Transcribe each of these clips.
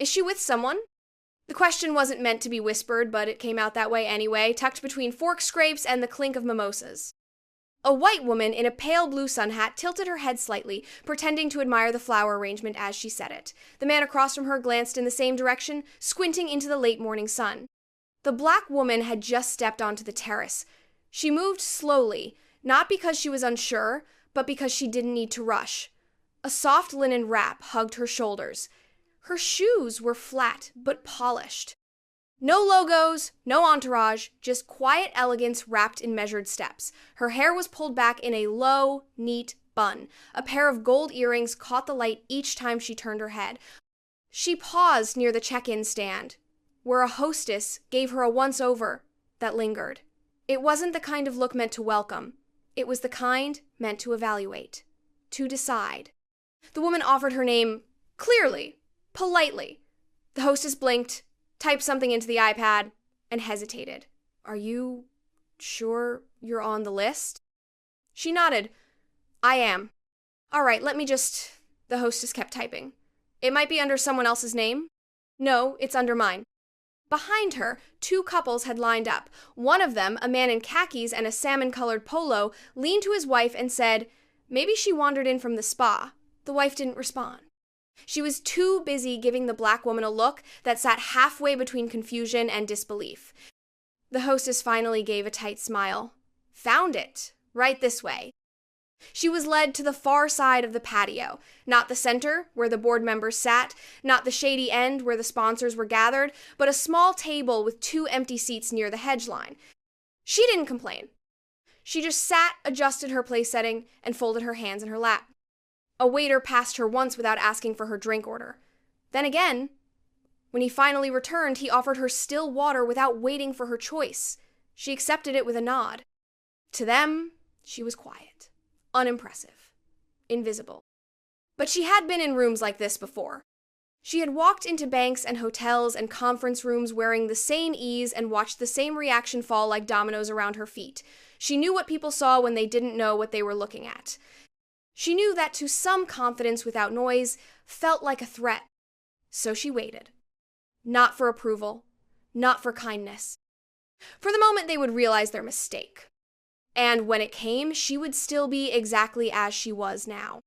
Is she with someone? The question wasn't meant to be whispered, but it came out that way anyway, tucked between fork scrapes and the clink of mimosas. A white woman in a pale blue sun hat tilted her head slightly, pretending to admire the flower arrangement as she said it. The man across from her glanced in the same direction, squinting into the late morning sun. The black woman had just stepped onto the terrace. She moved slowly, not because she was unsure, but because she didn't need to rush. A soft linen wrap hugged her shoulders. Her shoes were flat but polished. No logos, no entourage, just quiet elegance wrapped in measured steps. Her hair was pulled back in a low, neat bun. A pair of gold earrings caught the light each time she turned her head. She paused near the check-in stand, where a hostess gave her a once-over that lingered. It wasn't the kind of look meant to welcome. It was the kind meant to evaluate, to decide. The woman offered her name clearly, politely. The hostess blinked, typed something into the iPad, and hesitated. Are you sure you're on the list? She nodded. I am. All right, The hostess kept typing. It might be under someone else's name. No, it's under mine. Behind her, two couples had lined up. One of them, a man in khakis and a salmon-colored polo, leaned to his wife and said, maybe she wandered in from the spa. The wife didn't respond. She was too busy giving the black woman a look that sat halfway between confusion and disbelief. The hostess finally gave a tight smile. Found it. Right this way. She was led to the far side of the patio, not the center, where the board members sat, not the shady end where the sponsors were gathered, but a small table with two empty seats near the hedge line. She didn't complain. She just sat, adjusted her place setting, and folded her hands in her lap. A waiter passed her once without asking for her drink order. Then again, when he finally returned, he offered her still water without waiting for her choice. She accepted it with a nod. To them, she was quiet, unimpressive, invisible. But she had been in rooms like this before. She had walked into banks and hotels and conference rooms wearing the same ease and watched the same reaction fall like dominoes around her feet. She knew what people saw when they didn't know what they were looking at. She knew that to some confidence without noise felt like a threat. So she waited. Not for approval, not for kindness. For the moment they would realize their mistake. And when it came, she would still be exactly as she was now.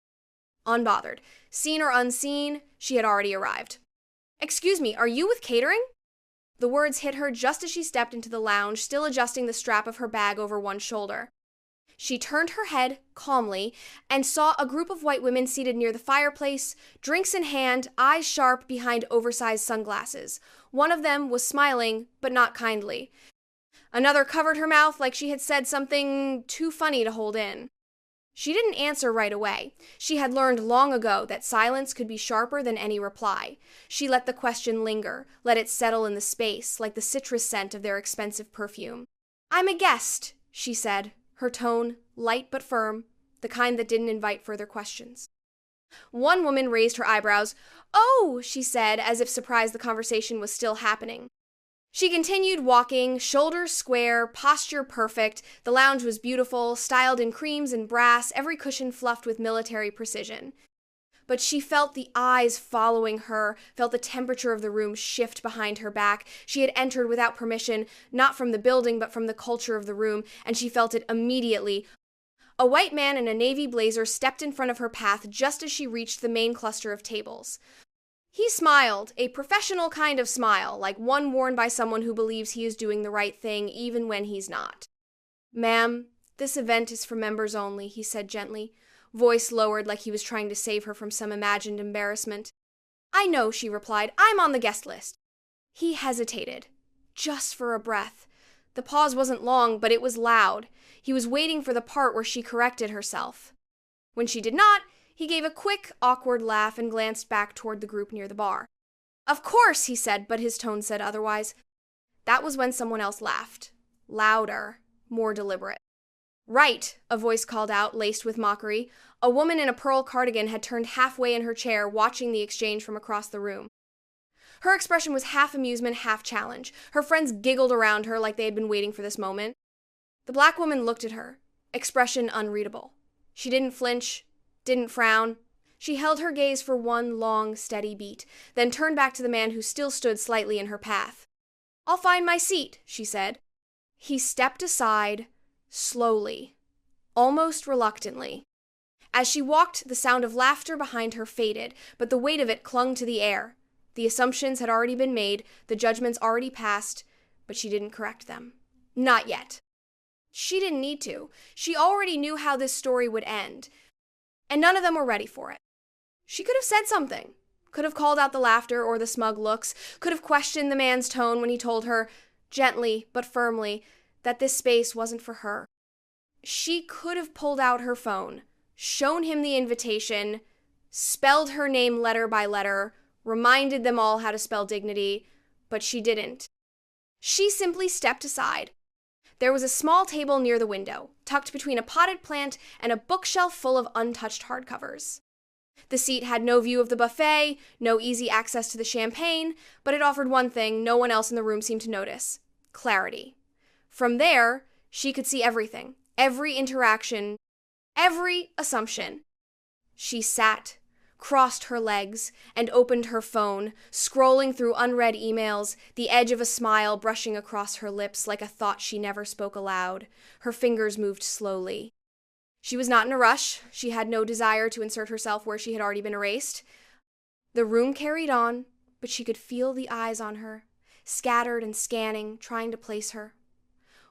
Unbothered. Seen or unseen, she had already arrived. Excuse me, are you with catering? The words hit her just as she stepped into the lounge, still adjusting the strap of her bag over one shoulder. She turned her head calmly and saw a group of white women seated near the fireplace, drinks in hand, eyes sharp behind oversized sunglasses. One of them was smiling, but not kindly. Another covered her mouth like she had said something too funny to hold in. She didn't answer right away. She had learned long ago that silence could be sharper than any reply. She let the question linger, let it settle in the space, like the citrus scent of their expensive perfume. I'm a guest, she said, her tone light but firm, the kind that didn't invite further questions. One woman raised her eyebrows. Oh, she said, as if surprised the conversation was still happening. She continued walking, shoulders square, posture perfect. The lounge was beautiful, styled in creams and brass, every cushion fluffed with military precision. But she felt the eyes following her, felt the temperature of the room shift behind her back. She had entered without permission, not from the building, but from the culture of the room, and she felt it immediately. A white man in a navy blazer stepped in front of her path just as she reached the main cluster of tables. He smiled, a professional kind of smile, like one worn by someone who believes he is doing the right thing even when he's not. Ma'am, this event is for members only, he said gently, voice lowered like he was trying to save her from some imagined embarrassment. I know, she replied. I'm on the guest list. He hesitated, just for a breath. The pause wasn't long, but it was loud. He was waiting for the part where she corrected herself. When she did not, he gave a quick, awkward laugh and glanced back toward the group near the bar. Of course, he said, but his tone said otherwise. That was when someone else laughed. Louder, more deliberate. Right, a voice called out, laced with mockery. A woman in a pearl cardigan had turned halfway in her chair, watching the exchange from across the room. Her expression was half amusement, half challenge. Her friends giggled around her like they had been waiting for this moment. The black woman looked at her, expression unreadable. She didn't flinch, didn't frown. She held her gaze for one long, steady beat, then turned back to the man who still stood slightly in her path. "I'll find my seat," she said. He stepped aside, slowly, almost reluctantly. As she walked, the sound of laughter behind her faded, but the weight of it clung to the air. The assumptions had already been made, the judgments already passed, but she didn't correct them. Not yet. She didn't need to. She already knew how this story would end, and none of them were ready for it. She could have said something, could have called out the laughter or the smug looks, could have questioned the man's tone when he told her, gently but firmly, that this space wasn't for her. She could have pulled out her phone, shown him the invitation, spelled her name letter by letter, reminded them all how to spell dignity, but she didn't. She simply stepped aside. There was a small table near the window, tucked between a potted plant and a bookshelf full of untouched hardcovers. The seat had no view of the buffet, no easy access to the champagne, but it offered one thing no one else in the room seemed to notice: clarity. From there, she could see everything, every interaction, every assumption. She sat, crossed her legs, and opened her phone, scrolling through unread emails, the edge of a smile brushing across her lips like a thought she never spoke aloud. Her fingers moved slowly. She was not in a rush. She had no desire to insert herself where she had already been erased. The room carried on, but she could feel the eyes on her, scattered and scanning, trying to place her.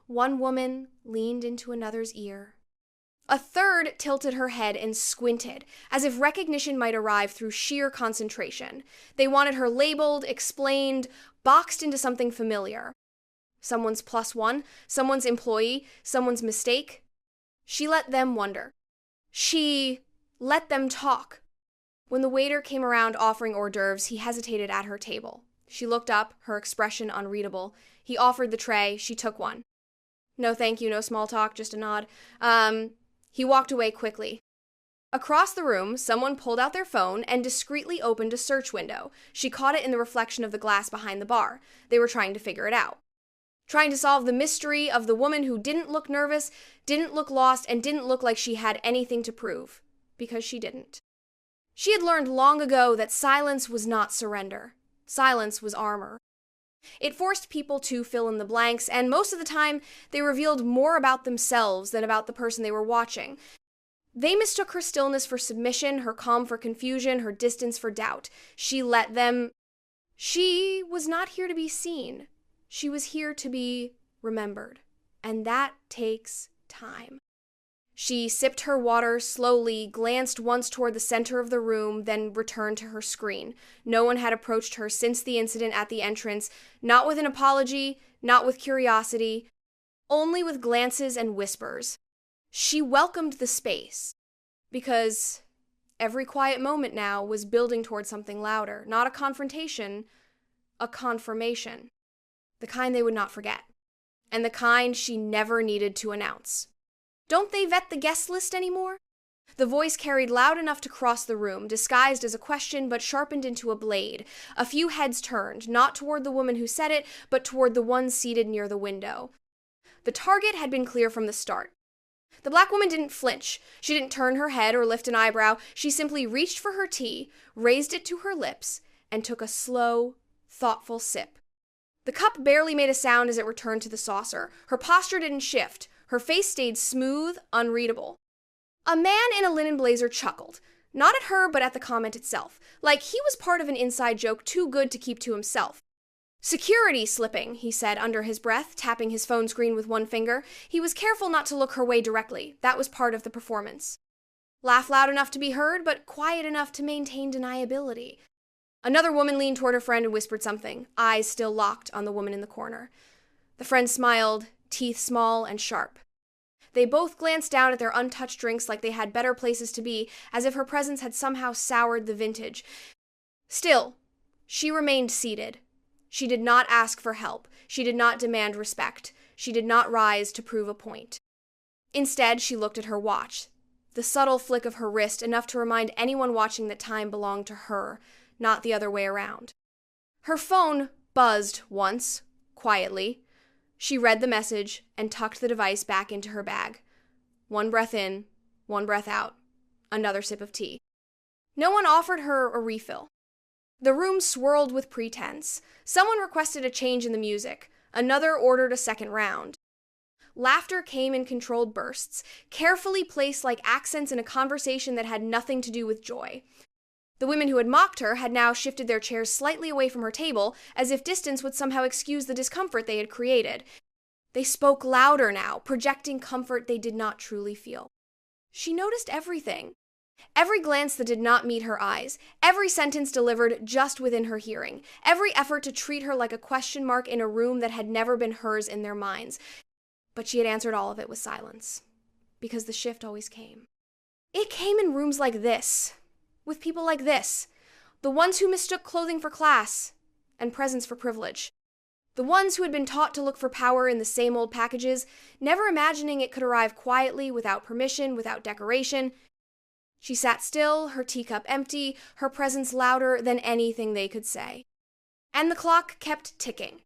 One woman leaned into another's ear. A third tilted her head and squinted, as if recognition might arrive through sheer concentration. They wanted her labeled, explained, boxed into something familiar. Someone's +1, someone's employee, someone's mistake. She let them wonder. She let them talk. When the waiter came around offering hors d'oeuvres, he hesitated at her table. She looked up, her expression unreadable. He offered the tray. She took one. "No thank you, no small talk, just a nod." He walked away quickly. Across the room, someone pulled out their phone and discreetly opened a search window. She caught it in the reflection of the glass behind the bar. They were trying to figure it out. Trying to solve the mystery of the woman who didn't look nervous, didn't look lost, and didn't look like she had anything to prove. Because she didn't. She had learned long ago that silence was not surrender. Silence was armor. It forced people to fill in the blanks, and most of the time, they revealed more about themselves than about the person they were watching. They mistook her stillness for submission, her calm for confusion, her distance for doubt. She let them. She was not here to be seen. She was here to be remembered. And that takes time. She sipped her water slowly, glanced once toward the center of the room, then returned to her screen. No one had approached her since the incident at the entrance, not with an apology, not with curiosity, only with glances and whispers. She welcomed the space, because every quiet moment now was building toward something louder, not a confrontation, a confirmation. The kind they would not forget, and the kind she never needed to announce. "Don't they vet the guest list anymore?" The voice carried loud enough to cross the room, disguised as a question but sharpened into a blade. A few heads turned, not toward the woman who said it, but toward the one seated near the window. The target had been clear from the start. The black woman didn't flinch. She didn't turn her head or lift an eyebrow. She simply reached for her tea, raised it to her lips, and took a slow, thoughtful sip. The cup barely made a sound as it returned to the saucer. Her posture didn't shift. Her face stayed smooth, unreadable. A man in a linen blazer chuckled. Not at her, but at the comment itself. Like he was part of an inside joke too good to keep to himself. "Security slipping," he said under his breath, tapping his phone screen with one finger. He was careful not to look her way directly. That was part of the performance. Laugh loud enough to be heard, but quiet enough to maintain deniability. Another woman leaned toward her friend and whispered something, eyes still locked on the woman in the corner. The friend smiled, teeth small and sharp. They both glanced down at their untouched drinks like they had better places to be, as if her presence had somehow soured the vintage. Still, she remained seated. She did not ask for help. She did not demand respect. She did not rise to prove a point. Instead, she looked at her watch. The subtle flick of her wrist, enough to remind anyone watching that time belonged to her, not the other way around. Her phone buzzed once, quietly. She read the message and tucked the device back into her bag. One breath in, one breath out. Another sip of tea. No one offered her a refill. The room swirled with pretense. Someone requested a change in the music. Another ordered a second round. Laughter came in controlled bursts, carefully placed like accents in a conversation that had nothing to do with joy. The women who had mocked her had now shifted their chairs slightly away from her table, as if distance would somehow excuse the discomfort they had created. They spoke louder now, projecting comfort they did not truly feel. She noticed everything. Every glance that did not meet her eyes, every sentence delivered just within her hearing, every effort to treat her like a question mark in a room that had never been hers in their minds. But she had answered all of it with silence, because the shift always came. It came in rooms like this, with people like this, the ones who mistook clothing for class and presence for privilege. The ones who had been taught to look for power in the same old packages, never imagining it could arrive quietly, without permission, without decoration. She sat still, her teacup empty, her presence louder than anything they could say. And the clock kept ticking,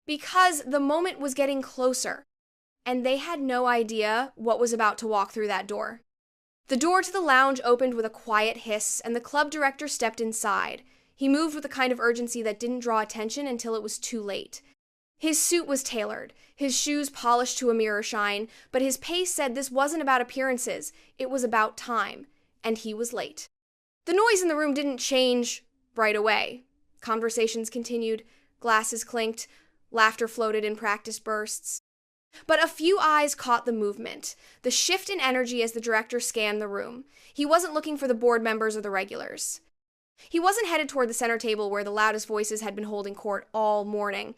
because the moment was getting closer, and they had no idea what was about to walk through that door. The door to the lounge opened with a quiet hiss, and the club director stepped inside. He moved with a kind of urgency that didn't draw attention until it was too late. His suit was tailored, his shoes polished to a mirror shine, but his pace said this wasn't about appearances, it was about time, and he was late. The noise in the room didn't change right away. Conversations continued, glasses clinked, laughter floated in practiced bursts. But a few eyes caught the movement, the shift in energy as the director scanned the room. He wasn't looking for the board members or the regulars. He wasn't headed toward the center table where the loudest voices had been holding court all morning.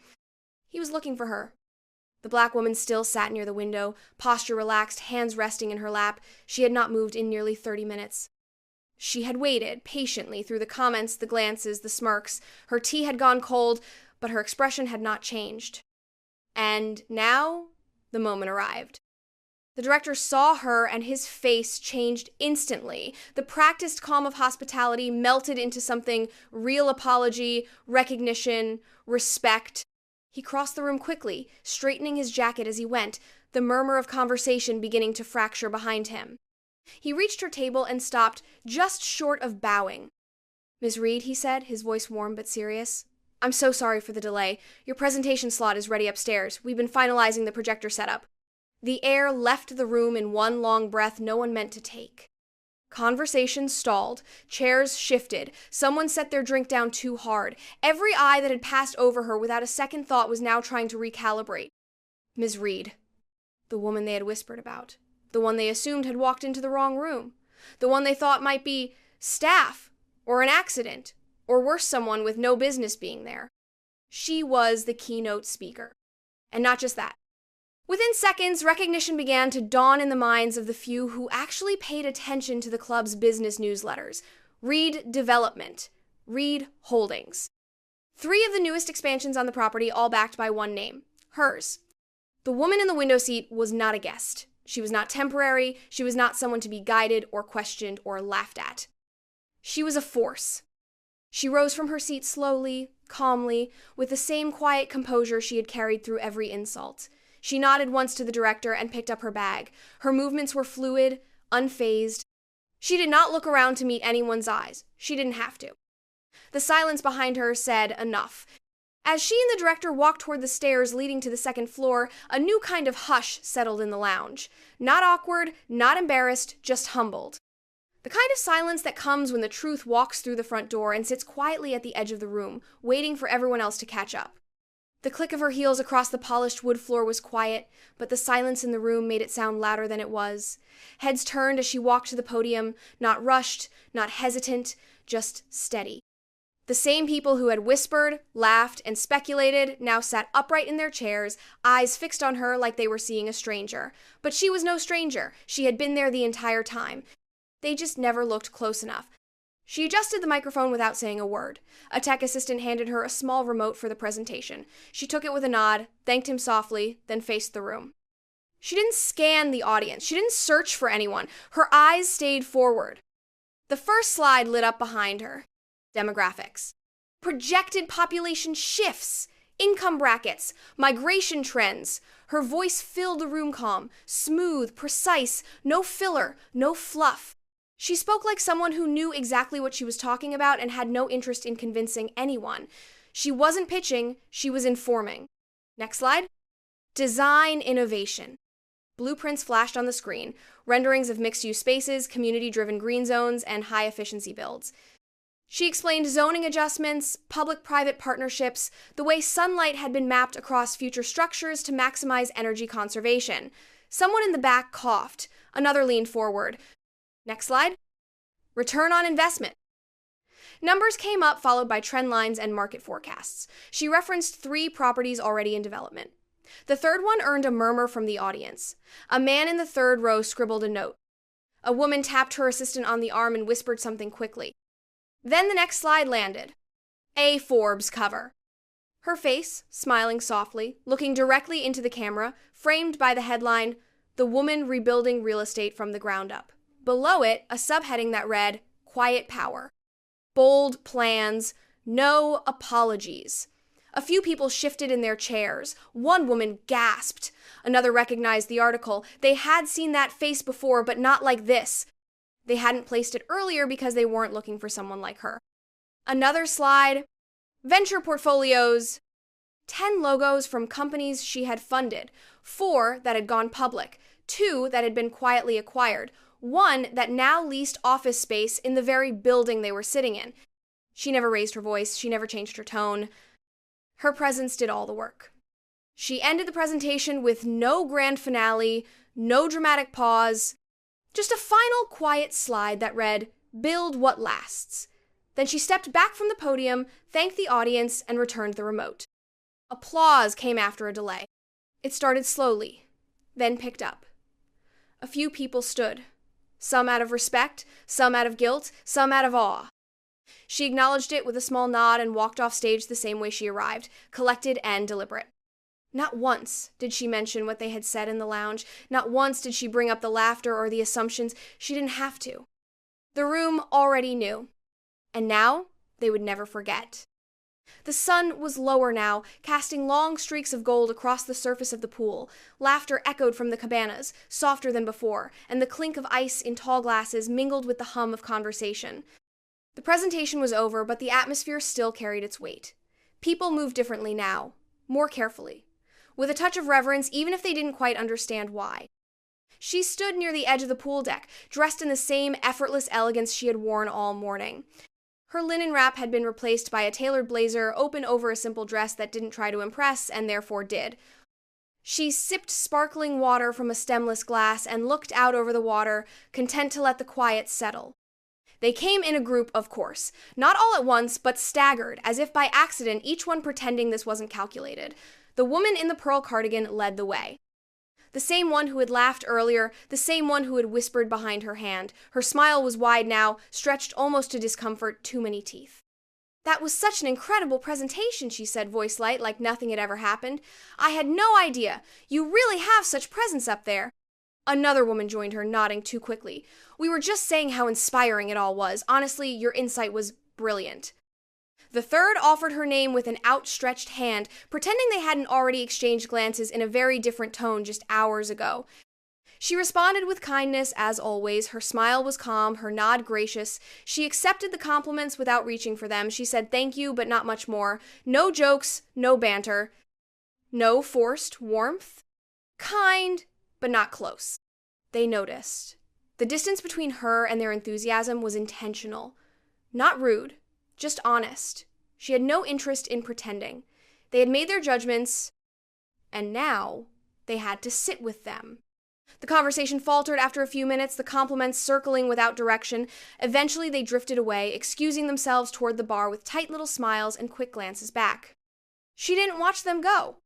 He was looking for her. The black woman still sat near the window, posture relaxed, hands resting in her lap. She had not moved in nearly 30 minutes. She had waited patiently through the comments, the glances, the smirks. Her tea had gone cold, but her expression had not changed. And now, the moment arrived. The director saw her, and his face changed instantly. The practiced calm of hospitality melted into something real: apology, recognition, respect. He crossed the room quickly, straightening his jacket as he went, the murmur of conversation beginning to fracture behind him. He reached her table and stopped just short of bowing. "Ms. Reed," he said, his voice warm but serious, "I'm so sorry for the delay. Your presentation slot is ready upstairs. We've been finalizing the projector setup." The air left the room in one long breath no one meant to take. Conversation stalled. Chairs shifted. Someone set their drink down too hard. Every eye that had passed over her without a second thought was now trying to recalibrate. Ms. Reed. The woman they had whispered about. The one they assumed had walked into the wrong room. The one they thought might be staff, or an accident, or worse, someone with no business being there. She was the keynote speaker. And not just that. Within seconds, recognition began to dawn in the minds of the few who actually paid attention to the club's business newsletters. Reed Development, Reed Holdings. 3 of the newest expansions on the property, all backed by one name, hers. The woman in the window seat was not a guest. She was not temporary. She was not someone to be guided or questioned or laughed at. She was a force. She rose from her seat slowly, calmly, with the same quiet composure she had carried through every insult. She nodded once to the director and picked up her bag. Her movements were fluid, unfazed. She did not look around to meet anyone's eyes. She didn't have to. The silence behind her said enough. As she and the director walked toward the stairs leading to the second floor, a new kind of hush settled in the lounge. Not awkward, not embarrassed, just humbled. The kind of silence that comes when the truth walks through the front door and sits quietly at the edge of the room, waiting for everyone else to catch up. The click of her heels across the polished wood floor was quiet, but the silence in the room made it sound louder than it was. Heads turned as she walked to the podium, not rushed, not hesitant, just steady. The same people who had whispered, laughed, and speculated now sat upright in their chairs, eyes fixed on her like they were seeing a stranger. But she was no stranger. She had been there the entire time. They just never looked close enough. She adjusted the microphone without saying a word. A tech assistant handed her a small remote for the presentation. She took it with a nod, thanked him softly, then faced the room. She didn't scan the audience. She didn't search for anyone. Her eyes stayed forward. The first slide lit up behind her. Demographics. Projected population shifts. Income brackets. Migration trends. Her voice filled the room calm. Smooth, precise, no filler, no fluff. She spoke like someone who knew exactly what she was talking about and had no interest in convincing anyone. She wasn't pitching, she was informing. Next slide. Design innovation. Blueprints flashed on the screen, renderings of mixed-use spaces, community-driven green zones, and high-efficiency builds. She explained zoning adjustments, public-private partnerships, the way sunlight had been mapped across future structures to maximize energy conservation. Someone in the back coughed. Another leaned forward. Next slide. Return on investment. Numbers came up, followed by trend lines and market forecasts. She referenced 3 properties already in development. The third one earned a murmur from the audience. A man in the third row scribbled a note. A woman tapped her assistant on the arm and whispered something quickly. Then the next slide landed. A Forbes cover. Her face, smiling softly, looking directly into the camera, framed by the headline, "The Woman Rebuilding Real Estate from the Ground Up." Below it, a subheading that read, "Quiet Power." Bold plans, no apologies. A few people shifted in their chairs. One woman gasped. Another recognized the article. They had seen that face before, but not like this. They hadn't placed it earlier because they weren't looking for someone like her. Another slide. Venture portfolios. 10 logos from companies she had funded. 4 that had gone public. 2 that had been quietly acquired. 1 that now leased office space in the very building they were sitting in. She never raised her voice. She never changed her tone. Her presence did all the work. She ended the presentation with no grand finale, no dramatic pause, just a final quiet slide that read, "Build what lasts." Then she stepped back from the podium, thanked the audience, and returned the remote. Applause came after a delay. It started slowly, then picked up. A few people stood, some out of respect, some out of guilt, some out of awe. She acknowledged it with a small nod and walked off stage the same way she arrived, collected and deliberate. Not once did she mention what they had said in the lounge. Not once did she bring up the laughter or the assumptions. She didn't have to. The room already knew. And now they would never forget. The sun was lower now, casting long streaks of gold across the surface of the pool. Laughter echoed from the cabanas, softer than before, and the clink of ice in tall glasses mingled with the hum of conversation. The presentation was over, but the atmosphere still carried its weight. People moved differently now, more carefully, with a touch of reverence even if they didn't quite understand why. She stood near the edge of the pool deck, dressed in the same effortless elegance she had worn all morning. Her linen wrap had been replaced by a tailored blazer, open over a simple dress that didn't try to impress and therefore did. She sipped sparkling water from a stemless glass and looked out over the water, content to let the quiet settle. They came in a group, of course, not all at once, but staggered, as if by accident, each one pretending this wasn't calculated. The woman in the pearl cardigan led the way. The same one who had laughed earlier, the same one who had whispered behind her hand. Her smile was wide now, stretched almost to discomfort, too many teeth. "That was such an incredible presentation," she said, voice light, like nothing had ever happened. "I had no idea. You really have such presence up there." Another woman joined her, nodding too quickly. "We were just saying how inspiring it all was. Honestly, your insight was brilliant." The third offered her name with an outstretched hand, pretending they hadn't already exchanged glances in a very different tone just hours ago. She responded with kindness, as always. Her smile was calm, her nod gracious. She accepted the compliments without reaching for them. She said thank you, but not much more. No jokes, no banter. No forced warmth. Kind, but not close. They noticed. The distance between her and their enthusiasm was intentional. Not rude, just honest. She had no interest in pretending. They had made their judgments, and now they had to sit with them. The conversation faltered after a few minutes, the compliments circling without direction. Eventually they drifted away, excusing themselves toward the bar with tight little smiles and quick glances back. She didn't watch them go.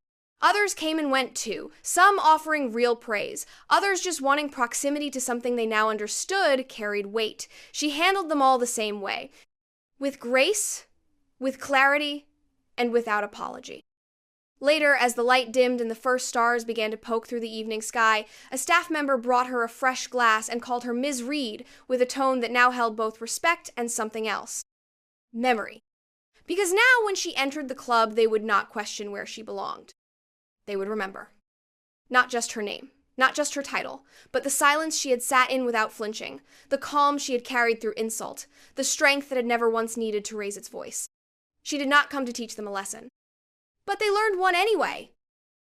Others came and went too, some offering real praise, others just wanting proximity to something they now understood carried weight. She handled them all the same way, with grace, with clarity, and without apology. Later, as the light dimmed and the first stars began to poke through the evening sky, a staff member brought her a fresh glass and called her Ms. Reed with a tone that now held both respect and something else. Memory. Because now when she entered the club, they would not question where she belonged. They would remember. Not just her name, Not just her title, but the silence she had sat in without flinching, the calm she had carried through insult, the strength that had never once needed to raise its voice. She did not come to teach them a lesson. But they learned one anyway.